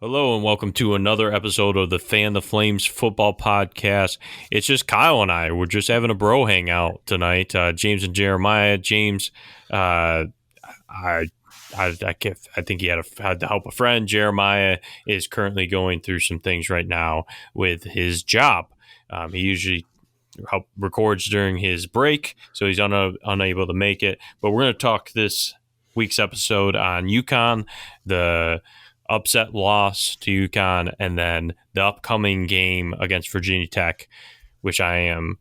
Hello and welcome to another episode of the Fan the Flames football podcast. It's just Kyle and I. We're just having a bro hangout tonight. James and Jeremiah. James, I think he had to help a friend. Jeremiah is currently going through some things right now with his job. He usually records during his break, so he's unable to make it. But we're going to talk this week's episode on UConn, the upset loss to UConn, and then the upcoming game against Virginia Tech, which I am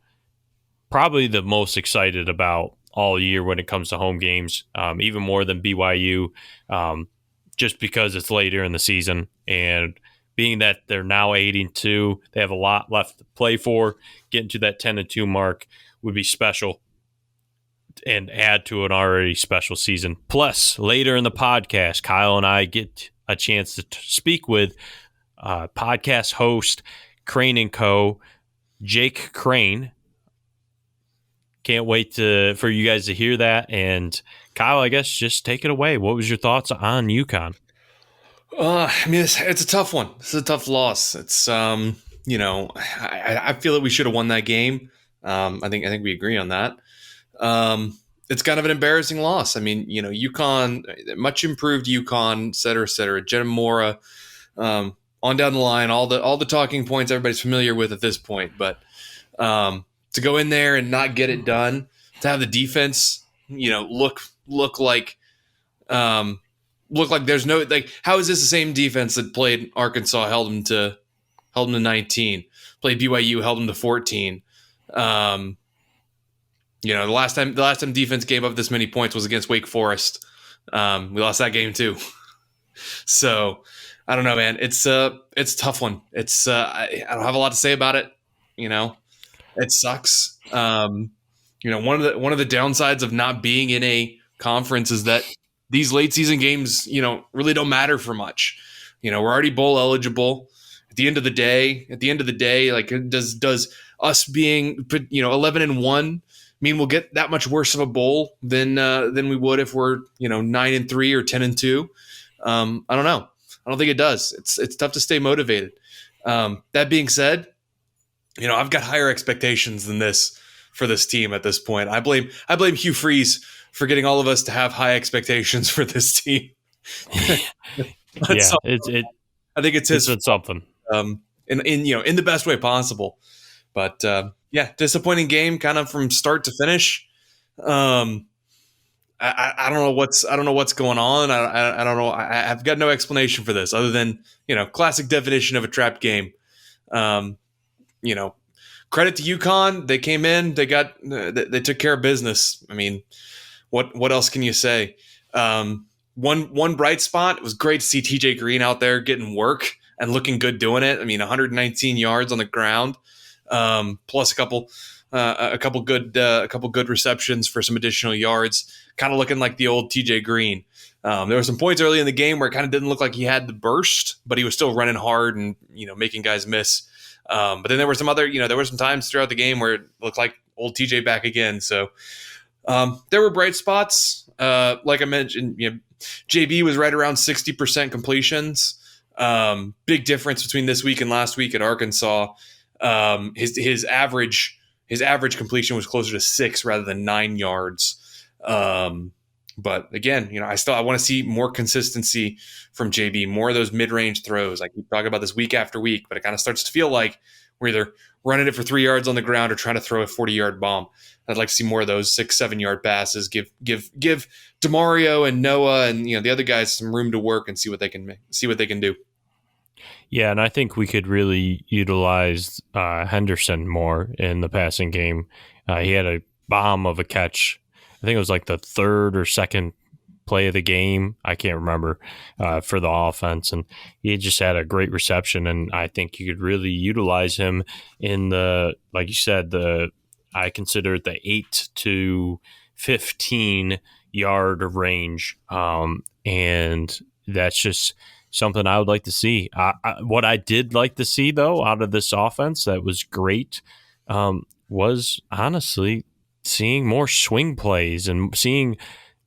probably the most excited about all year when it comes to home games, even more than BYU, just because it's later in the season. And being that they're now 8-2, they have a lot left to play for. Getting to that 10-2 mark would be special and add to an already special season. Plus, later in the podcast, Kyle and I get a chance to speak with podcast host Crane & Co., Jake Crane. Can't wait for you guys to hear that. And Kyle, I guess just take it away. What was your thoughts on UConn? It's a tough one. This is a tough loss. It's I feel that we should have won that game. I think we agree on that. It's kind of an embarrassing loss. I mean, UConn, much improved UConn, et cetera, Jenna Mora, on down the line, all the talking points everybody's familiar with at this point. But to go in there and not get it done, to have the defense, look like there's no, like, how is this the same defense that played Arkansas, held them to 19, played BYU, held them to 14. The last time defense gave up this many points was against Wake Forest. We lost that game too. So I don't know, man. It's a tough one. It's I don't have a lot to say about it. It sucks. One of the downsides of not being in a conference is that these late season games, really don't matter for much. We're already bowl eligible. At the end of the day, like, does us being 11-1 mean we'll get that much worse of a bowl than we would if we're 9-3 or 10-2? I don't know. I don't think it does. It's tough to stay motivated. That being said, I've got higher expectations than this for this team at this point. I blame Hugh Freeze for getting all of us to have high expectations for this team. I think it's his something. In the best way possible. But disappointing game, kind of from start to finish. I don't know what's going on. I don't know. I've got no explanation for this other than classic definition of a trapped game. Credit to UConn. They came in. They took care of business. I mean, what else can you say? One bright spot. It was great to see TJ Green out there getting work and looking good doing it. I mean, 119 yards on the ground, plus a couple good receptions for some additional yards. Kind of looking like the old TJ Green. There were some points early in the game where it kind of didn't look like he had the burst, but he was still running hard and making guys miss. But then there were some times throughout the game where it looked like old TJ back again. So there were bright spots. Like I mentioned, JB was right around 60% completions. Big difference between this week and last week at Arkansas. His average completion was closer to 6 rather than 9 yards. But again, I want to see more consistency from JB, more of those mid-range throws. I keep talking about this week after week, but it kind of starts to feel like we're either running it for 3 yards on the ground or trying to throw a 40-yard bomb. I'd like to see more of those 6-7 yard passes. Give DeMario and Noah and the other guys some room to work and see what they can do. Yeah, and I think we could really utilize Henderson more in the passing game. He had a bomb of a catch. I think it was like the third or second play of the game. I can't remember for the offense. And he just had a great reception. And I think you could really utilize him in like you said, I consider it the 8 to 15 yard range. And that's just something I would like to see. What I did like to see, though, out of this offense that was great was honestly seeing more swing plays and seeing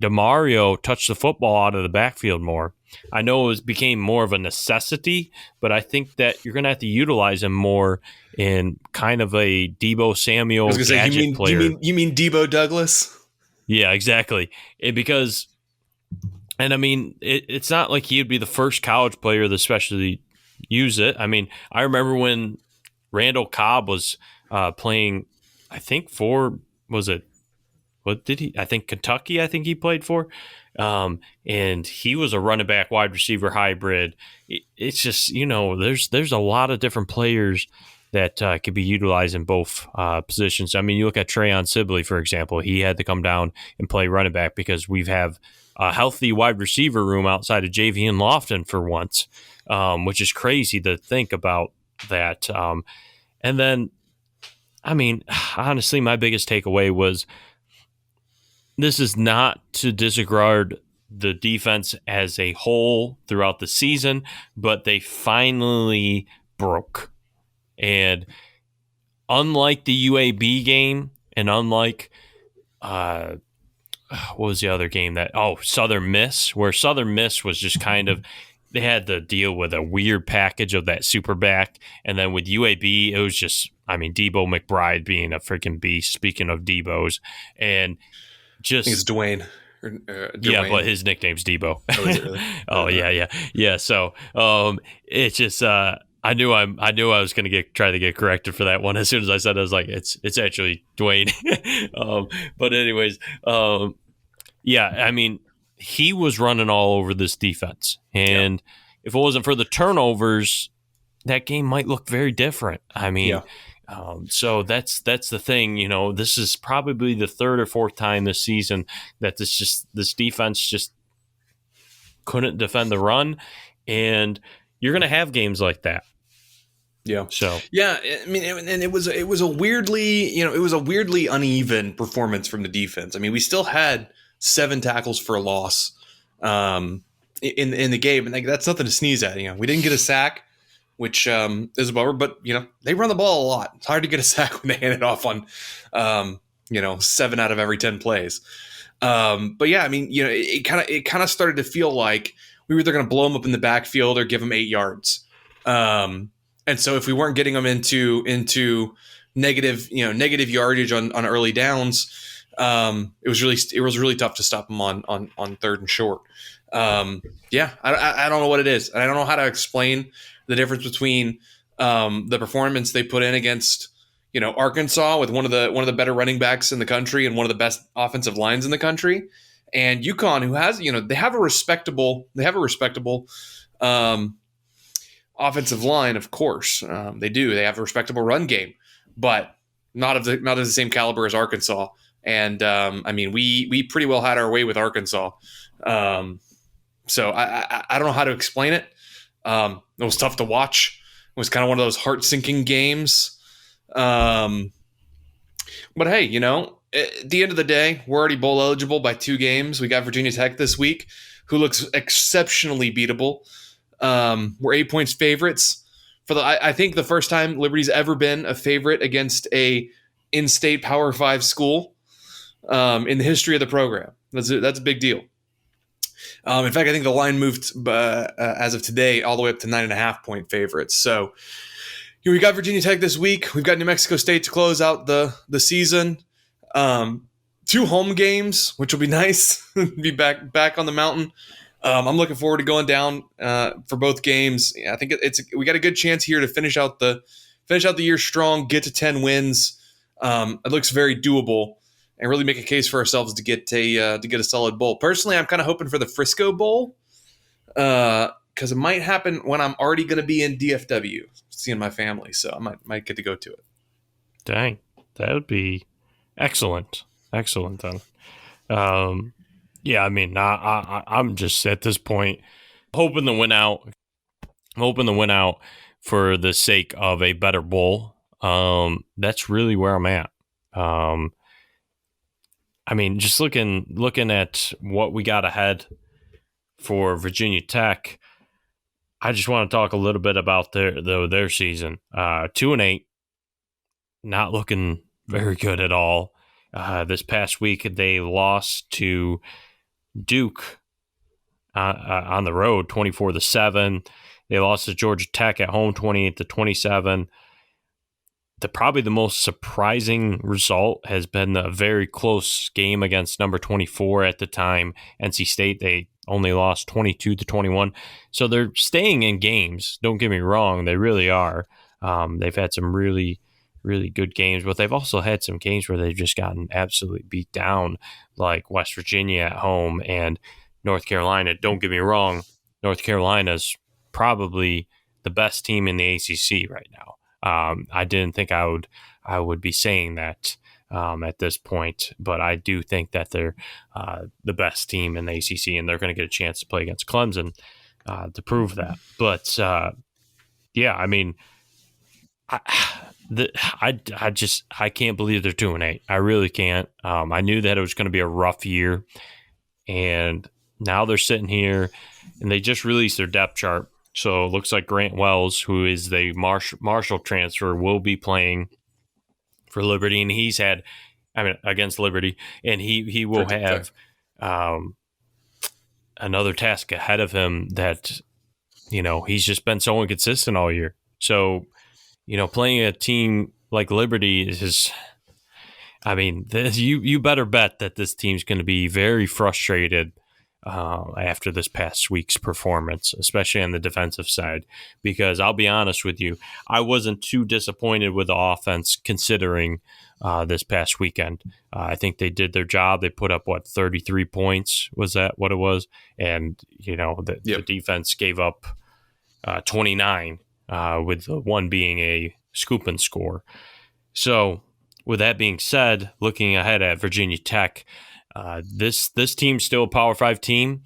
DeMario touch the football out of the backfield more. I know it became more of a necessity, but I think that you're going to have to utilize him more in kind of a Debo Samuel I was gonna say, gadget player. you mean Debo Douglas? Yeah, exactly. Because, and I mean, it's not like he would be the first college player to especially use it. I mean, I remember when Randall Cobb was playing, I think was it, what did he, I think Kentucky, I think he played for. And he was a running back wide receiver hybrid. It's just, there's a lot of different players that could be utilized in both positions. I mean, you look at Trayon Sibley, for example. He had to come down and play running back because we have a healthy wide receiver room outside of Javian Lofton for once, which is crazy to think about that. And then, I mean, honestly, my biggest takeaway was this is not to disregard the defense as a whole throughout the season, but they finally broke. And unlike the UAB game, and unlike what was the other game Southern Miss, where Southern Miss was just kind of, they had to deal with a weird package of that super back. And then with UAB, it was just, I mean, Debo McBride being a freaking beast, speaking of Debo's, and just, I think it's Dwayne. Dwayne. Yeah, but his nickname's Debo. Oh, is it really? Oh yeah. So it's just I knew I was going to try to get corrected for that one. As soon as I said it, I was like, it's actually Dwayne. But anyways, yeah, I mean, he was running all over this defense, and if it wasn't for the turnovers, that game might look very different. I mean, so that's the thing. This is probably the third or fourth time this season that this defense just couldn't defend the run, and you're going to have games like that. Yeah. So yeah, I mean, and it was a weirdly uneven performance from the defense. I mean, we still had 7 tackles for a loss in the game, and that's nothing to sneeze at. We didn't get a sack, which is a bummer, but they run the ball a lot. It's hard to get a sack when they hand it off on 7 out of every 10 plays. But yeah, I mean, it kind of started to feel like we were either going to blow them up in the backfield or give them 8 yards. And so if we weren't getting them into negative yardage on early downs, it was really tough to stop them on third and short. Yeah, I don't know what it is. I don't know how to explain the difference between the performance they put in against Arkansas with one of the better running backs in the country and one of the best offensive lines in the country, and UConn, who has they have a respectable offensive line, of course. They do. They have a respectable run game, but not of the same caliber as Arkansas. And I mean, we pretty well had our way with Arkansas. So I don't know how to explain it. It was tough to watch. It was kind of one of those heart-sinking games. But hey, at the end of the day, we're already bowl eligible by 2 games. We got Virginia Tech this week, who looks exceptionally beatable. We're 8 points favorites I think the first time Liberty's ever been a favorite against a in-state Power 5 school in the history of the program. That's a big deal. In fact, I think the line moved as of today all the way up to 9.5 point favorites. So we got Virginia Tech this week. We've got New Mexico State to close out the season. 2 home games, which will be nice. Be back on the mountain. I'm looking forward to going down for both games. I think we got a good chance here to finish out the year strong, get to 10 wins. It looks very doable, and really make a case for ourselves to get a solid bowl. Personally, I'm kind of hoping for the Frisco Bowl because it might happen when I'm already going to be in DFW seeing my family, so I might get to go to it. Dang, that would be excellent then. Yeah, I mean, I'm just at this point hoping to win out. I'm hoping to win out for the sake of a better bowl. That's really where I'm at. I mean, just looking at what we got ahead for Virginia Tech, I just want to talk a little bit about their season. 2-8, not looking very good at all. This past week, they lost to Duke on the road, 24-7. They lost to Georgia Tech at home, 28-27. Probably the most surprising result has been a very close game against number 24 at the time, NC State. They only lost 22-21. So they're staying in games. Don't get me wrong. They really are. They've had some really, really good games, but they've also had some games where they've just gotten absolutely beat down, like West Virginia at home and North Carolina. Don't get me wrong. North Carolina's probably the best team in the ACC right now. I didn't think I would be saying that at this point, but I do think that they're the best team in the ACC, and they're going to get a chance to play against Clemson to prove that. But yeah, I mean, I can't believe they're 2-8. I really can't. I knew that it was going to be a rough year, and now they're sitting here, and they just released their depth chart. So it looks like Grant Wells, who is the Marshall transfer, will be playing for Liberty, and against Liberty, and he will have another task ahead of him that, he's just been so inconsistent all year. So, playing a team like Liberty is, you better bet that this team's going to be very frustrated after this past week's performance, especially on the defensive side, because I'll be honest with you, I wasn't too disappointed with the offense considering this past weekend. I think they did their job. They put up 33 points. Was that what it was? And the defense gave up 29, with the one being a scoop and score. So with that being said, looking ahead at Virginia Tech, this team's still a Power 5 team,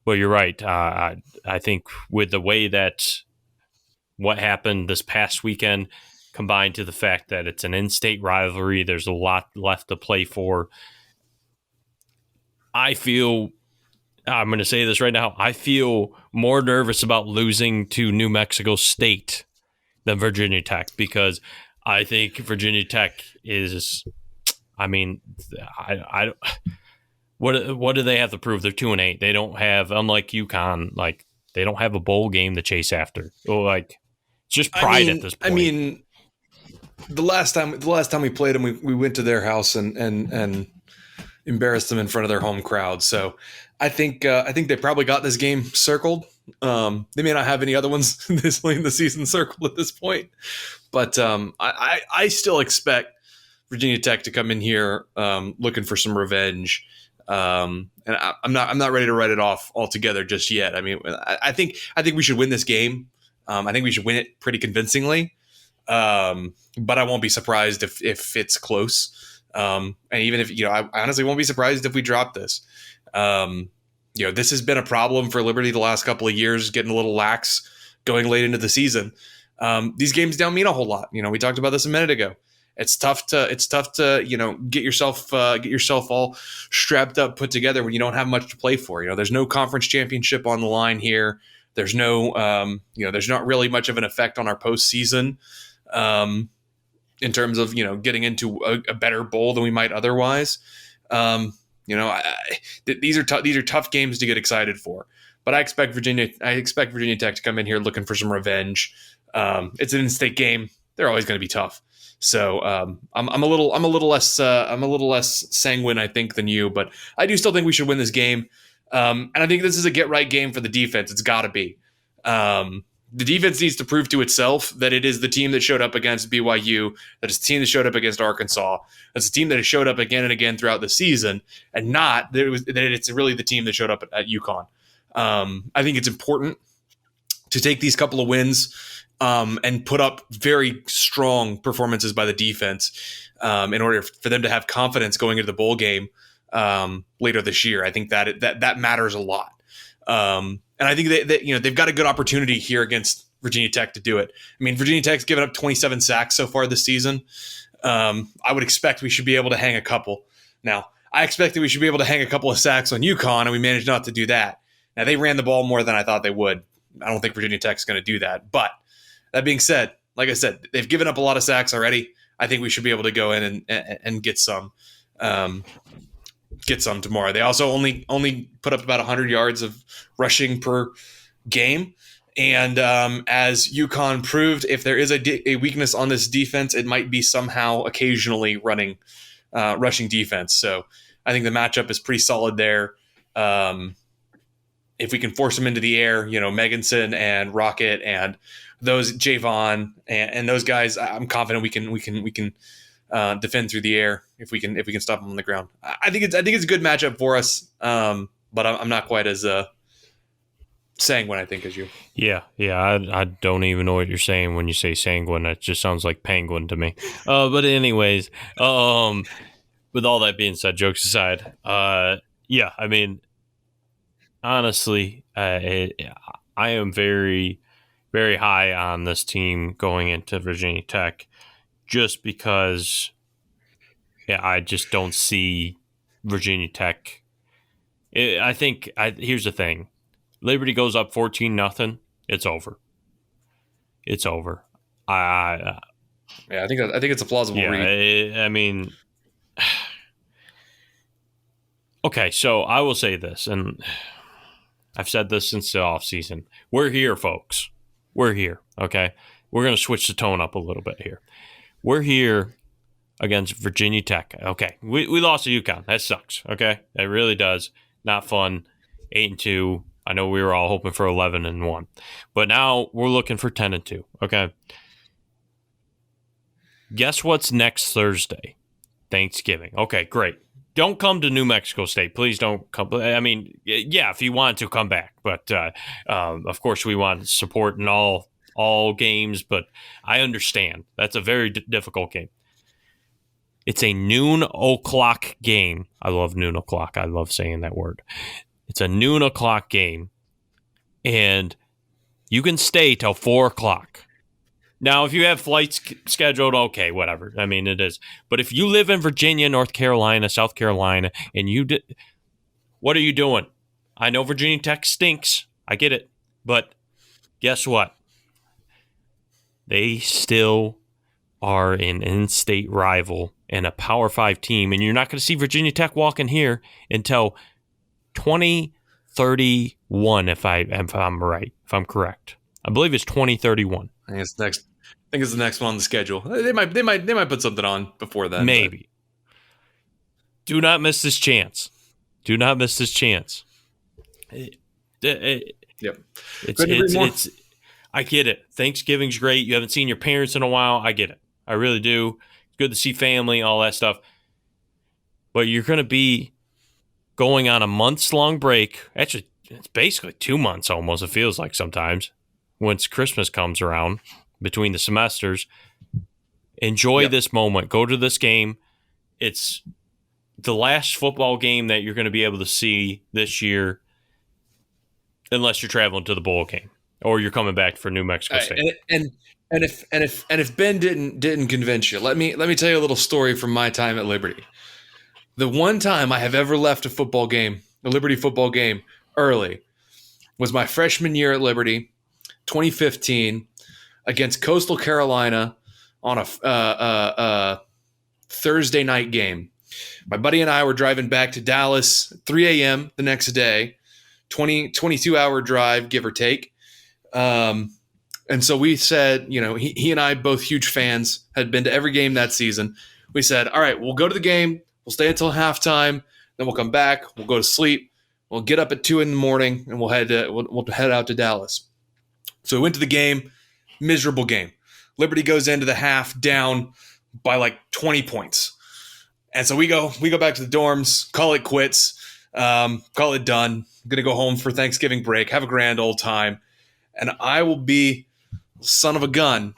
but you're right. I think with the way that what happened this past weekend, combined to the fact that it's an in-state rivalry, there's a lot left to play for. I'm going to say this right now, I feel more nervous about losing to New Mexico State than Virginia Tech, because I think Virginia Tech is, what do they have to prove? They're 2-8. They don't have, unlike UConn, they don't have a bowl game to chase after. It's just pride at this point. The last time we played them, we went to their house and embarrassed them in front of their home crowd. So I think they probably got this game circled. They may not have any other ones this late in the season circled at this point, but I still expect Virginia Tech to come in here looking for some revenge. And I'm not ready to write it off altogether just yet. I think we should win this game. I think we should win it pretty convincingly. But I won't be surprised if it's close. And even if, I honestly won't be surprised if we drop this. This has been a problem for Liberty the last couple of years, getting a little lax going late into the season. These games don't mean a whole lot. We talked about this a minute ago. It's tough to get yourself all strapped up, put together when you don't have much to play for. There's no conference championship on the line here. There's no there's not really much of an effect on our postseason in terms of getting into a better bowl than we might otherwise. These are tough games to get excited for. But I expect Virginia Tech to come in here looking for some revenge. It's an in-state game. They're always going to be tough. So I'm a little less sanguine, I think, than you, but I do still think we should win this game. And I think this is a get right game for the defense. It's got to be. The defense needs to prove to itself that it is the team that showed up against BYU, that it's the team that showed up against Arkansas, that's the team that has showed up again and again throughout the season, and not that it's really the team that showed up at UConn. I think it's important to take these couple of wins and put up very strong performances by the defense in order for them to have confidence going into the bowl game later this year. I think that matters a lot. And I think they've got a good opportunity here against Virginia Tech to do it. Virginia Tech's given up 27 sacks so far this season. I would expect we should be able to hang a couple. Now, I expected we should be able to hang a couple of sacks on UConn, and we managed not to do that. Now, they ran the ball more than I thought they would. I don't think Virginia Tech's going to do that. But that being said, like I said, they've given up a lot of sacks already. I think we should be able to go in and get some. get some tomorrow. They also only put up about 100 yards of rushing per game. And as UConn proved, if there is a weakness on this defense, it might be somehow occasionally rushing defense. So I think the matchup is pretty solid there. If we can force them into the air, Meganson and Rocket and those Javon and those guys, I'm confident we can defend through the air if we can stop them on the ground. I think it's a good matchup for us, but I'm not quite as sanguine, I think, as you. Yeah. I don't even know what you're saying when you say sanguine. It just sounds like penguin to me. But anyways, with all that being said, jokes aside, yeah, I mean, honestly, I am very, very high on this team going into Virginia Tech, just because, I just don't see Virginia Tech. Here's the thing. Liberty goes up 14-0. It's over. It's over. I think it's a plausible read. I mean, okay, so I will say this, and I've said this since the offseason. We're here, folks. We're here, okay? We're going to switch the tone up a little bit here. We're here against Virginia Tech. Okay, we lost to UConn. That sucks, okay? It really does. Not fun. 8-2. I know we were all hoping for 11-1. But now we're looking for 10-2, okay? Guess what's next Thursday? Thanksgiving. Okay, great. Don't come to New Mexico State. Please don't come. I mean, yeah, if you want to, come back. But, of course, we want support in all games. But I understand. That's a very difficult game. It's a noon o'clock game. I love noon o'clock. I love saying that word. It's a noon o'clock game. And you can stay till 4 o'clock. Now, if you have flights scheduled, okay, whatever. I mean, it is. But if you live in Virginia, North Carolina, South Carolina, and what are you doing? I know Virginia Tech stinks. I get it. But guess what? They still are an in-state rival and a Power 5 team, and you're not going to see Virginia Tech walking here until 2031, if I'm right, if I'm correct. I believe it's 2031. I think it's the next one on the schedule. They might put something on before then. Maybe. Do not miss this chance. Do not miss this chance. Yep. It's I get it. Thanksgiving's great. You haven't seen your parents in a while. I get it. I really do. It's good to see family, all that stuff. But you're going to be going on a months-long break. Actually, it's basically 2 months almost, it feels like sometimes, once Christmas comes around between the semesters. Enjoy this moment. Go to this game. It's the last football game that you're going to be able to see this year, unless you're traveling to the bowl game or you're coming back for New Mexico State. And if Ben didn't convince you, let me tell you a little story from my time at Liberty. The one time I have ever left a Liberty football game early, was my freshman year at Liberty, 2015, against Coastal Carolina on a Thursday night game. My buddy and I were driving back to Dallas, 3 a.m. the next day, 22-hour drive, give or take. And so we said, he and I, both huge fans, had been to every game that season. We said, all right, we'll go to the game. We'll stay until halftime. Then we'll come back. We'll go to sleep. We'll get up at 2 a.m, and we'll head out to Dallas. So we went to the game. Miserable game. Liberty goes into the half down by like 20 points. And so we go back to the dorms, call it quits, call it done. I'm going to go home for Thanksgiving break, have a grand old time. And I will be son of a gun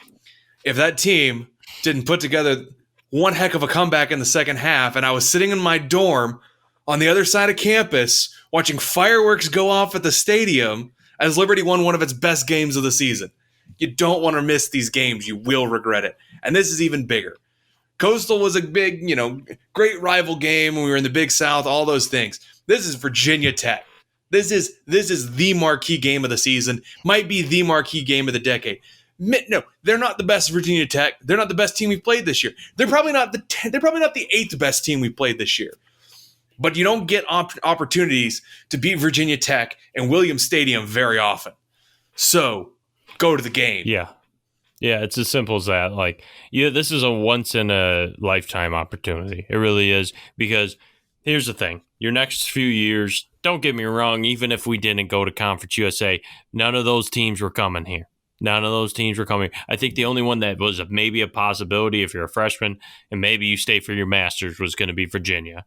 if that team didn't put together one heck of a comeback in the second half, and I was sitting in my dorm on the other side of campus watching fireworks go off at the stadium as Liberty won one of its best games of the season. You don't want to miss these games. You will regret it. And this is even bigger. Coastal was a big, great rival game when we were in the Big South, all those things. This is Virginia Tech. This is the marquee game of the season. Might be the marquee game of the decade. No, they're not the best Virginia Tech. They're not the best team we've played this year. They're probably not the 8th best team we played this year. but you don't get opportunities to beat Virginia Tech and Williams Stadium very often. So go to the game. Yeah. Yeah, it's as simple as that. Like, yeah, this is a once in a lifetime opportunity. It really is. Because here's the thing. Your next few years, don't get me wrong, even if we didn't go to Conference USA, none of those teams were coming here. None of those teams were coming. I think the only one that was maybe a possibility if you're a freshman and maybe you stay for your master's was going to be Virginia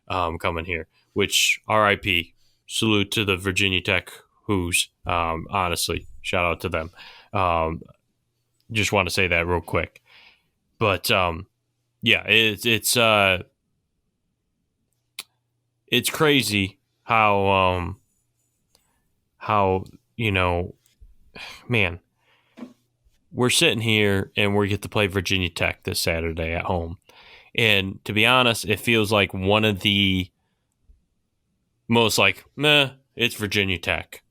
coming here, which RIP, salute to the Virginia Tech Hoos. Honestly, shout out to them. Just want to say that real quick. But yeah, it's crazy how man, we're sitting here and we get to play Virginia Tech this Saturday at home. And to be honest, it feels like one of the most like, it's Virginia Tech.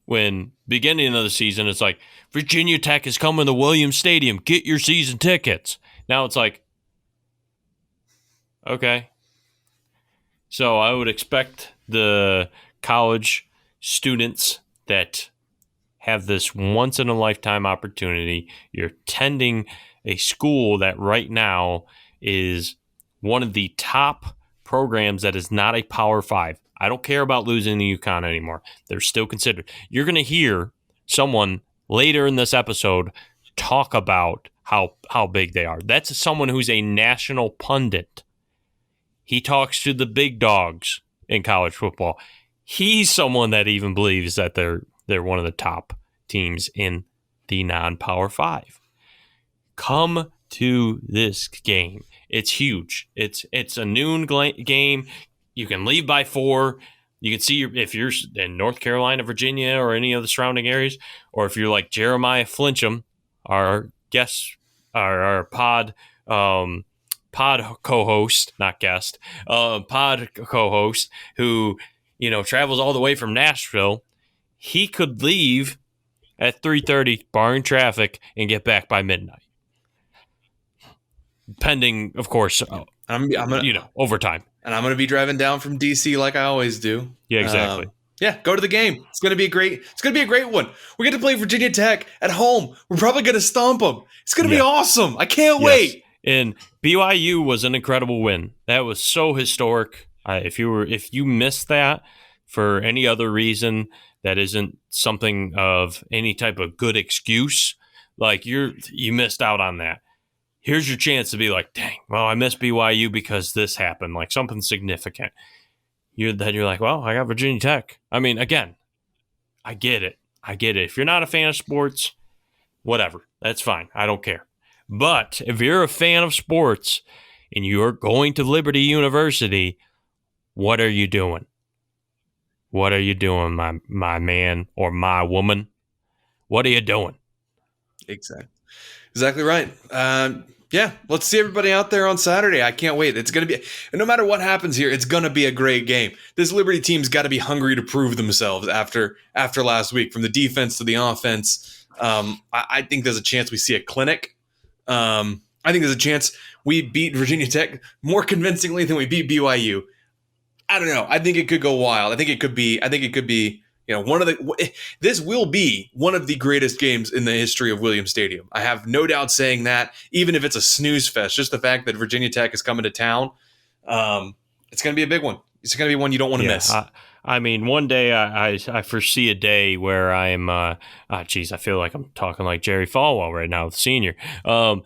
When beginning of the season, it's like, Virginia Tech is coming to Williams Stadium. Get your season tickets. Now it's like, okay. So I would expect the college students that have this once-in-a-lifetime opportunity. You're attending a school that right now is one of the top programs that is not a Power 5. I don't care about losing the UConn anymore. They're still considered. You're going to hear someone later in this episode talk about how big they are. That's someone who's a national pundit. He talks to the big dogs in college football. He's someone that even believes that they're one of the top teams in the non-Power 5. Come to this game. It's huge. It's a noon game. You can leave by 4. You can see if you're in North Carolina, Virginia, or any of the surrounding areas, or if you're like Jeremiah Flincham, our guest, our pod co-host, not guest, pod co-host, who travels all the way from Nashville. He could leave at 3:30, barring traffic, and get back by midnight, pending, of course, overtime. And I'm going to be driving down from DC like I always do. Yeah, exactly. Yeah, go to the game. It's going to be a great one. We get to play Virginia Tech at home. We're probably going to stomp them. It's going to be awesome. I can't wait. And BYU was an incredible win. That was so historic. If you missed that for any other reason that isn't something of any type of good excuse, like you missed out on that. Here's your chance to be like, dang, well, I missed BYU because this happened, like something significant. You're like, well, I got Virginia Tech. I mean, again, I get it. If you're not a fan of sports, whatever, that's fine. I don't care. But if you're a fan of sports and you're going to Liberty University, what are you doing? What are you doing, my man or my woman? What are you doing? Exactly right. Yeah, let's see everybody out there on Saturday. I can't wait. It's going to be, no matter what happens here, it's going to be a great game. This Liberty team's got to be hungry to prove themselves after last week, from the defense to the offense. I think there's a chance we see a clinic. I think there's a chance we beat Virginia Tech more convincingly than we beat BYU. I don't know. I think it could go wild. I think it could be this will be one of the greatest games in the history of Williams Stadium. I have no doubt saying that, even if it's a snooze fest. Just the fact that Virginia Tech is coming to town, it's going to be a big one. It's going to be one you don't want to miss. I mean, one day I foresee a day where I'm, I feel like I'm talking like Jerry Falwell right now, the senior. I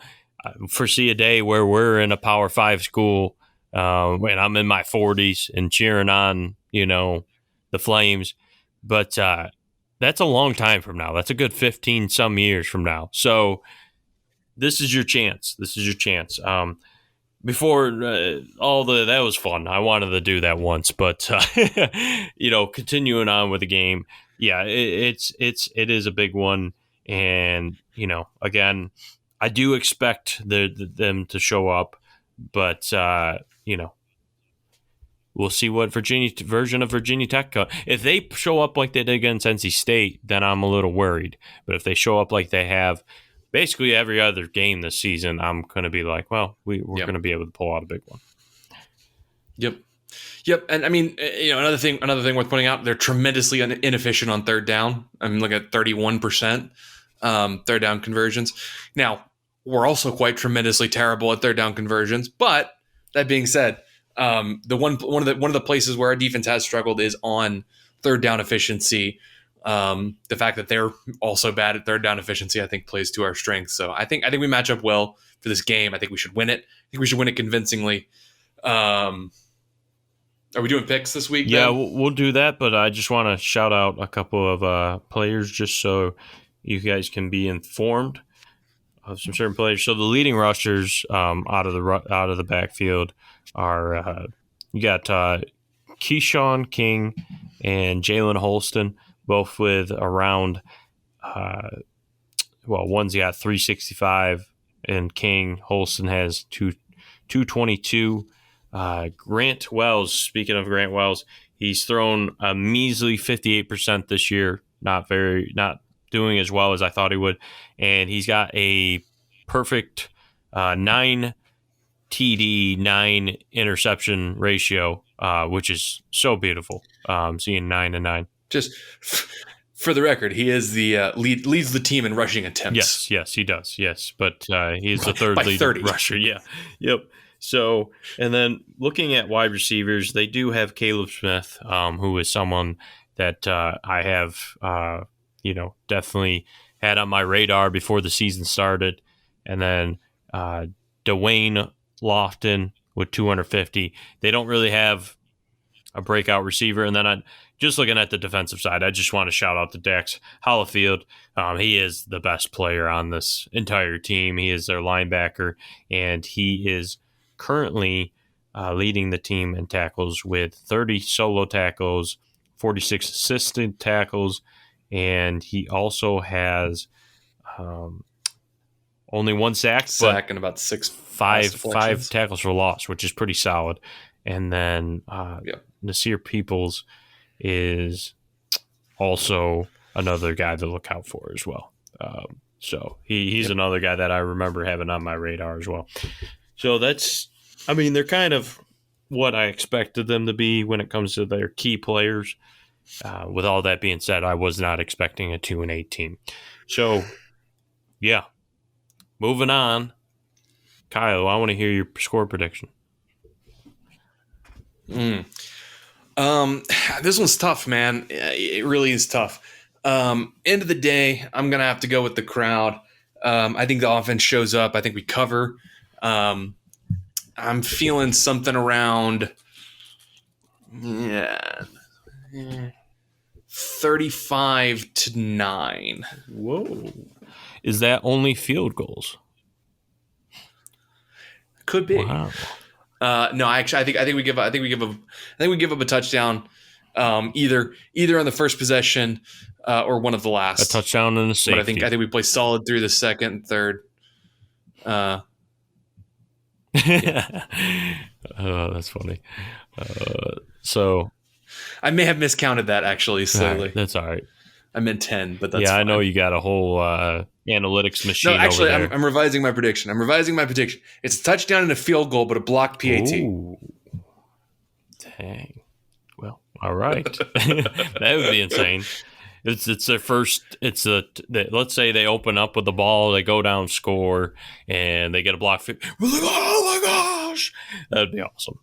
foresee a day where we're in a Power 5 school, and I'm in my 40s and cheering on, the Flames. But that's a long time from now. That's a good 15 some years from now. So this is your chance. Before that was fun. I wanted to do that once, but continuing on with the game, yeah, it is a big one, and again, I do expect them to show up, but we'll see what version of Virginia Tech. If they show up like they did against NC State, then I'm a little worried. But if they show up like they have basically every other game this season, I'm going to be like, well, we're going to be able to pull out a big one. Yep. Yep, and I mean, another thing worth pointing out: they're tremendously inefficient on third down. I mean, look at 31% third down conversions. Now, we're also quite tremendously terrible at third down conversions. But that being said, the one of the places where our defense has struggled is on third down efficiency. The fact that they're also bad at third down efficiency, I think, plays to our strengths. So I think we match up well for this game. I think we should win it. I think we should win it convincingly. Are we doing picks this week? Yeah, Ben? we'll do that, but I just want to shout out a couple of players just so you guys can be informed of some certain players. So the leading rushers out of the backfield are you got Keyshawn King and Jalen Holston, both with around one's got 365 and King. Holston has 222. Grant Wells, speaking of Grant Wells, he's thrown a measly 58% this year. Not doing as well as I thought he would. And he's got a perfect 9 TD, 9 interception ratio, which is so beautiful. Seeing 9 and 9. Just for the record, he is the leads the team in rushing attempts. Yes, he does. Yes, but he's the third by lead 30. rusher. Yeah, yep. So, and then looking at wide receivers, they do have Caleb Smith, who is someone that I have, definitely had on my radar before the season started. And then Dwayne Lofton with 250. They don't really have a breakout receiver. And then just looking at the defensive side, I just want to shout out to Dax Hollifield. He is the best player on this entire team. He is their linebacker, and he is currently leading the team in tackles with 30 solo tackles, 46 assisted tackles, and he also has only one sack and about five tackles for loss, which is pretty solid. And then Nasir Peoples is also another guy to look out for as well. So he's another guy that I remember having on my radar as well. So they're kind of what I expected them to be when it comes to their key players. With all that being said, I was not expecting a 2-8 team. So, yeah. Moving on. Kyle, I want to hear your score prediction. This one's tough, man. It really is tough. End of the day, I'm going to have to go with the crowd. I think the offense shows up. I think we cover. I'm feeling something around 35-9. Whoa. Is that only field goals? Could be. Wow. No, I think we give up a touchdown, either on the first possession or one of the last. A touchdown and a safety. But I think we play solid through the second and third. Oh, that's funny. So I may have miscounted that actually slightly. Right, that's all right. I meant 10, but that's fine. I know you got a whole analytics machine. No, actually, over there. I'm revising my prediction. It's a touchdown and a field goal, but a blocked PAT. Ooh. Dang. Well, all right. That would be insane. It's their first. Let's say they open up with the ball, they go down, score, and they get a block. We're like, oh my gosh, that'd be awesome.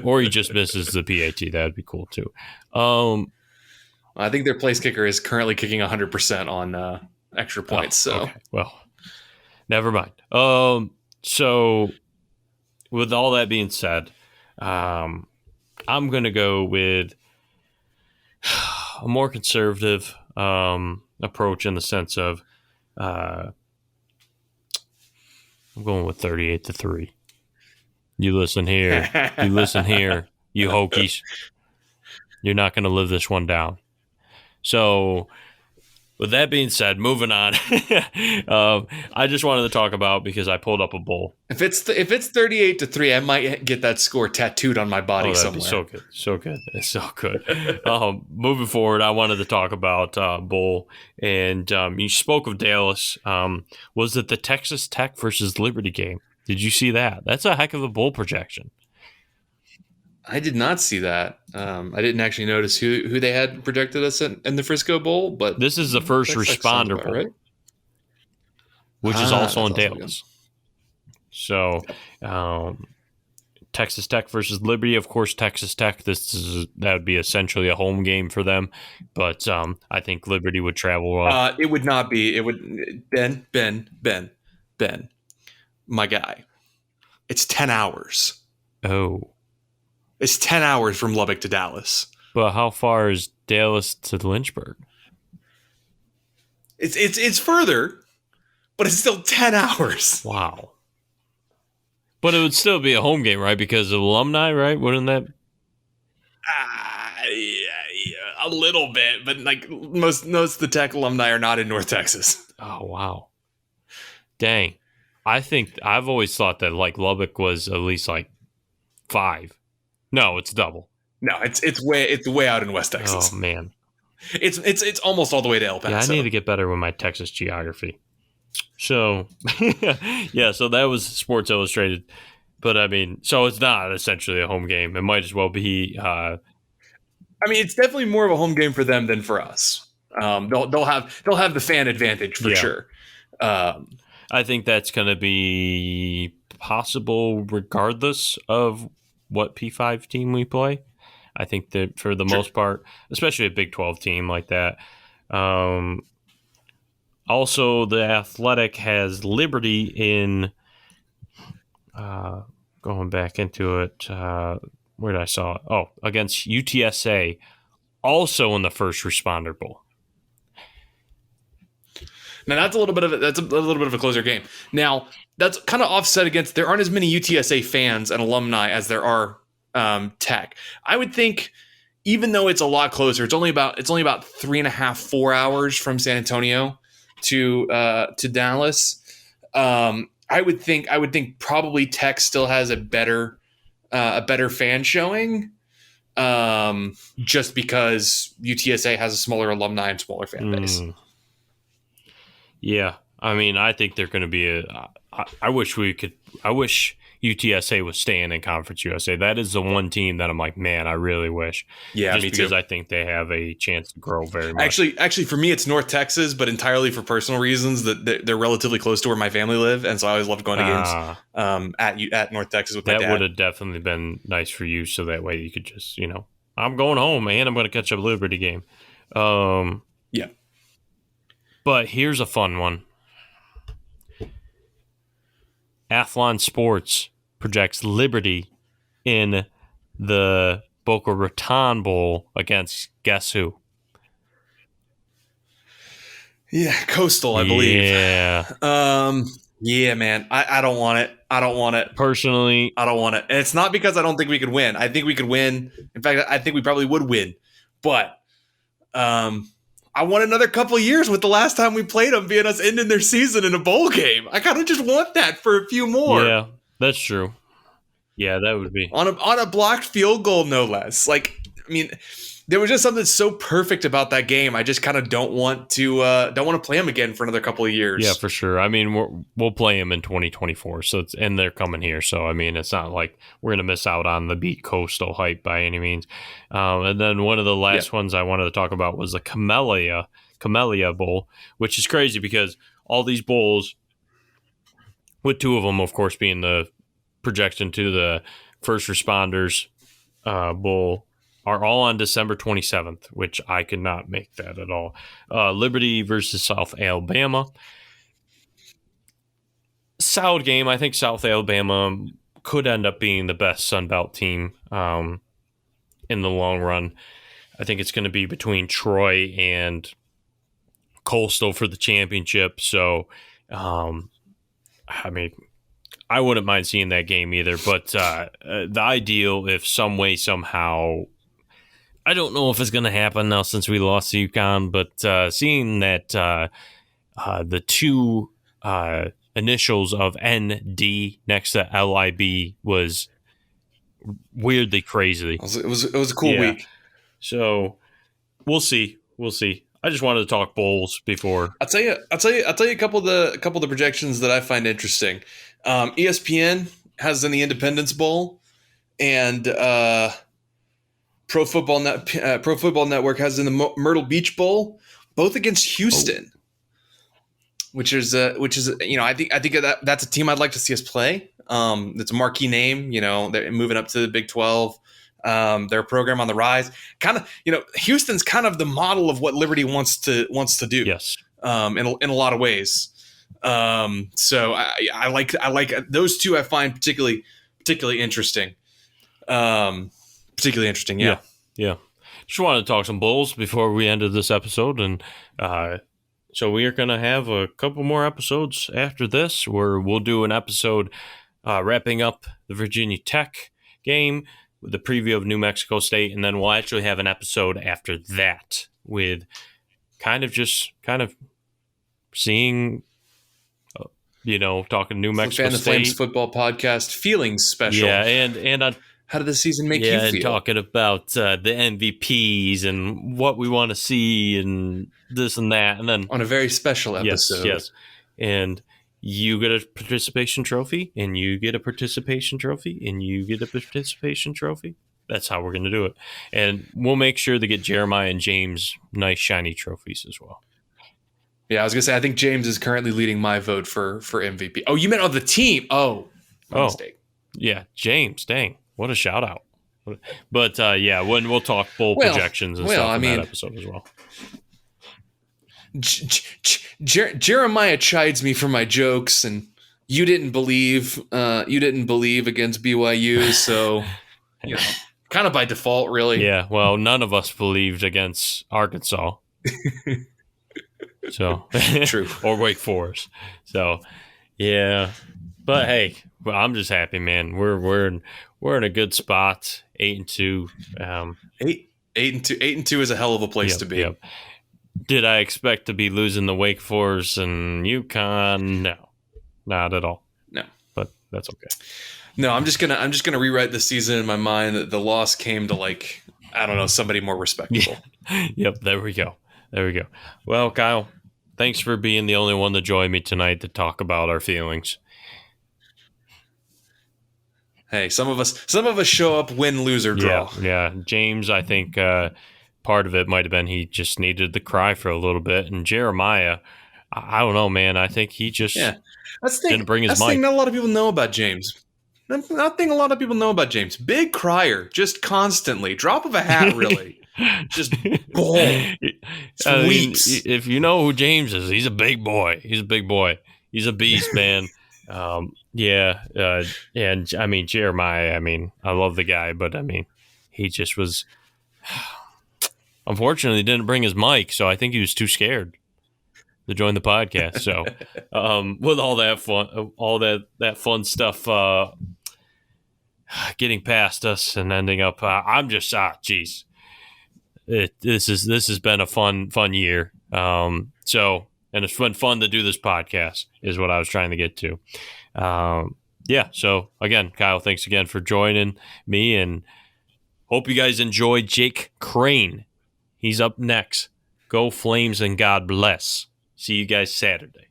Or he just misses the PAT. That'd be cool too. I think their place kicker is currently kicking 100% on extra points. So, okay. Well, never mind. So with all that being said, I'm gonna go with a more conservative approach in the sense of I'm going with 38-3. You listen here, you Hokies. You're not going to live this one down. So, with that being said, moving on. I just wanted to talk about because I pulled up a bowl. If it's 38-3, I might get that score tattooed on my body somewhere. Be so good. It's so good. Moving forward, I wanted to talk about bowl, and you spoke of Dallas. Was it the Texas Tech versus Liberty game? Did you see that? That's a heck of a bowl projection. I did not see that. I didn't actually notice who they had projected us in the Frisco Bowl, but This is the first that sounds responder about bowl, right. which is also That's in also good. Dallas. So, Texas Tech versus Liberty. Of course, Texas Tech. That would be essentially a home game for them, but I think Liberty would travel. It would not be. It would Ben, my guy. It's 10 hours. Oh, It's 10 hours from Lubbock to Dallas. but how far is Dallas to Lynchburg? It's further, but it's still 10 hours. Wow. But it would still be a home game, right? Because of alumni, right? Wouldn't that? A little bit, but like most of the Tech alumni are not in North Texas. Oh, wow. Dang. I think I've always thought that like Lubbock was at least like 5. No, it's double. No, it's way out in West Texas. Oh man. It's almost all the way to El Paso. Yeah, I need to get better with my Texas geography. So, yeah, so that was Sports Illustrated. But I mean, so it's not essentially a home game. It might as well be. I mean, it's definitely more of a home game for them than for us. They'll have the fan advantage for sure. I think that's going to be possible regardless of what P5 team we play. I think that for the most part, especially a Big 12 team like that. Also, the Athletic has Liberty in. Going back into it, where did I saw it? Oh, against UTSA, also in the First Responder Bowl. Now that's a little bit of a closer game. Now that's kind of offset against there aren't as many UTSA fans and alumni as there are Tech. I would think, even though it's a lot closer, it's only about 3.5-4 hours from San Antonio to Dallas. I would think probably Tech still has a better fan showing, just because UTSA has a smaller alumni and smaller fan base. Yeah, I mean, I think they're going to be I wish UTSA was staying in Conference USA. That is the one team that I'm like, man, I really wish. Yeah, just me because too. I think they have a chance to grow very much. Actually, for me, it's North Texas, but entirely for personal reasons that they're relatively close to where my family live, and so I always loved going to games at North Texas with my dad. That would have definitely been nice for you, so that way you could just, I'm going home, man. I'm going to catch a Liberty game. Yeah. But here's a fun one. Athlon Sports projects Liberty in the Boca Raton Bowl against guess who? Yeah, Coastal, I believe. Yeah. Yeah, man. I don't want it. Personally, I don't want it. And it's not because I don't think we could win. I think we could win. In fact, I think we probably would win. But I want another couple of years with the last time we played them being us ending their season in a bowl game. I kind of just want that for a few more. Yeah, that's true. Yeah, that would be on a blocked field goal, no less. Like, I mean, there was just something so perfect about that game. I just kind of don't want to play them again for another couple of years. Yeah, for sure. I mean, we'll play them in 2024, and they're coming here. So I mean, it's not like we're gonna miss out on the beat Coastal hype by any means. And then one of the last ones I wanted to talk about was the Camellia Bowl, which is crazy because all these bowls, with 2 of them, of course, being the projection to the First Responders Bowl, are all on December 27th, which I could not make that at all. Liberty versus South Alabama. Solid game. I think South Alabama could end up being the best Sun Belt team in the long run. I think it's going to be between Troy and Coastal for the championship. So, I mean, I wouldn't mind seeing that game either. But the ideal, if some way, somehow, I don't know if it's going to happen now since we lost to UConn, but seeing that the 2 initials of ND next to LIB was weirdly crazy. It was a cool week. So we'll see. I just wanted to talk bowls before. I'll tell you a couple of the projections that I find interesting. ESPN has in the Independence Bowl and Pro Football Network has in the Myrtle Beach Bowl, both against Houston, which is I think that's a team I'd like to see us play. It's a marquee name. They're moving up to the Big 12. Their program on the rise. Kind of, Houston's kind of the model of what Liberty wants to do. Yes. In a lot of ways. So I like those two. I find particularly interesting. Particularly interesting. Yeah. Just wanted to talk some Bulls before we ended this episode, and so we are going to have a couple more episodes after this, where we'll do an episode wrapping up the Virginia Tech game with the preview of New Mexico State, and then we'll actually have an episode after that with kind of seeing, talking New Mexico Fan the State. Flames football podcast, feelings special. Yeah, and how did the season make you feel? And talking about the MVPs and what we want to see and this and that, and then on a very special episode. Yes, and you get a participation trophy, and you get a participation trophy, and you get a participation trophy. That's how we're going to do it, and we'll make sure to get Jeremiah and James nice shiny trophies as well. Yeah, I was gonna say I think James is currently leading my vote for MVP. Oh, you meant on the team? Oh, mistake. Yeah, James. Dang, what a shout out! But when we'll talk bowl projections and stuff in that episode as well. Jeremiah chides me for my jokes, and you didn't believe against BYU, so kind of by default, really. Yeah, well, none of us believed against Arkansas. So true. Or Wake Forest. So yeah. But hey, well, I'm just happy, man. We're in a good spot. 8-2. 8-2 is a hell of a place to be. Yep. Did I expect to be losing the Wake Forest and UConn? No. Not at all. No. But that's okay. No, I'm just gonna rewrite the season in my mind that the loss came to somebody more respectable. Yeah. Yep, there we go. Well, Kyle, thanks for being the only one to join me tonight to talk about our feelings. Hey, some of us show up, win, lose, or draw. Yeah. James, I think part of it might have been he just needed to cry for a little bit, and Jeremiah, I don't know, man. I think he just didn't bring his mic. That's the thing not a lot of people know about James. Big crier, just constantly. Drop of a hat, really. Just boom. Weeps. If you know who James is, he's a big boy. He's a beast, man. And I mean Jeremiah. I mean, I love the guy, but I mean, he just was. Unfortunately, didn't bring his mic, so I think he was too scared to join the podcast. So, with all that fun stuff getting past us and ending up, I'm just geez. This has been a fun year. And it's been fun to do this podcast is what I was trying to get to. So again, Kyle, thanks again for joining me, and hope you guys enjoyed Jake Crane. He's up next. Go Flames and God bless. See you guys Saturday.